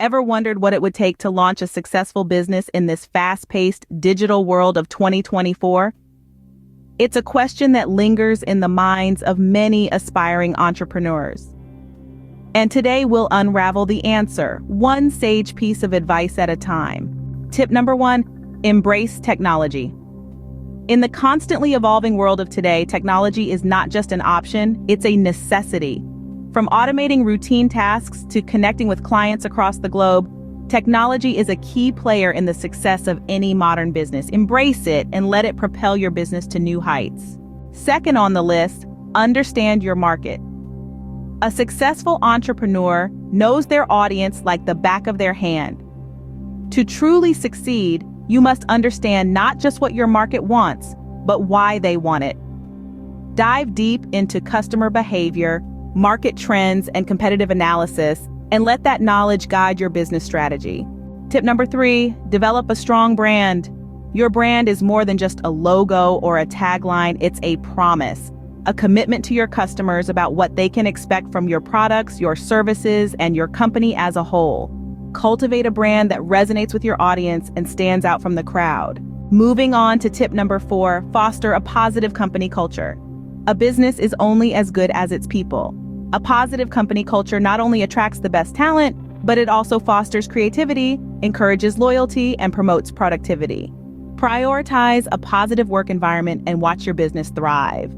Ever wondered what it would take to launch a successful business in this fast-paced digital world of 2024? It's a question that lingers in the minds of many aspiring entrepreneurs. And today we'll unravel the answer, one sage piece of advice at a time. Tip number 1, embrace technology. In the constantly evolving world of today, technology is not just an option, it's a necessity. From automating routine tasks to connecting with clients across the globe, technology is a key player in the success of any modern business. Embrace it and let it propel your business to new heights. Second on the list, understand your market. A successful entrepreneur knows their audience like the back of their hand. To truly succeed, you must understand not just what your market wants, but why they want it. Dive deep into customer behavior, market trends, and competitive analysis, and let that knowledge guide your business strategy. Tip number 3, develop a strong brand. Your brand is more than just a logo or a tagline, it's a promise, a commitment to your customers about what they can expect from your products, your services, and your company as a whole. Cultivate a brand that resonates with your audience and stands out from the crowd. Moving on to tip number 4, foster a positive company culture. A business is only as good as its people. A positive company culture not only attracts the best talent, but it also fosters creativity, encourages loyalty, and promotes productivity. Prioritize a positive work environment and watch your business thrive.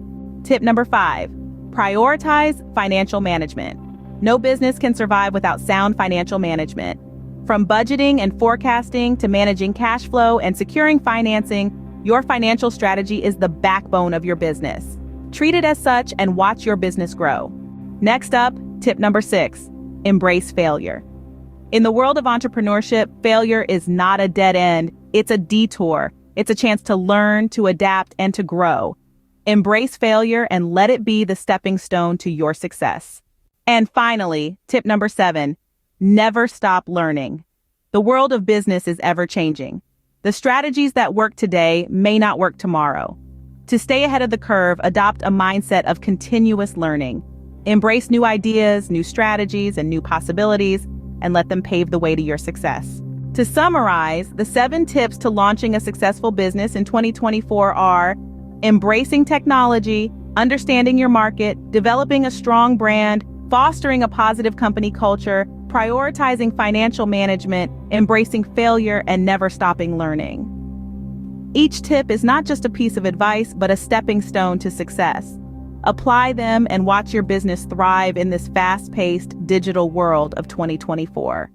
Tip number 5, prioritize financial management. No business can survive without sound financial management. From budgeting and forecasting to managing cash flow and securing financing, your financial strategy is the backbone of your business. Treat it as such and watch your business grow. Next up, tip number 6, embrace failure. In the world of entrepreneurship, failure is not a dead end, it's a detour. It's a chance to learn, to adapt, and to grow. Embrace failure and let it be the stepping stone to your success. And finally, tip number 7, never stop learning. The world of business is ever changing. The strategies that work today may not work tomorrow. To stay ahead of the curve, adopt a mindset of continuous learning. Embrace new ideas, new strategies, and new possibilities, and let them pave the way to your success. To summarize, the 7 tips to launching a successful business in 2024 are embracing technology, understanding your market, developing a strong brand, fostering a positive company culture, prioritizing financial management, embracing failure, and never stopping learning. Each tip is not just a piece of advice, but a stepping stone to success. Apply them and watch your business thrive in this fast-paced digital world of 2024.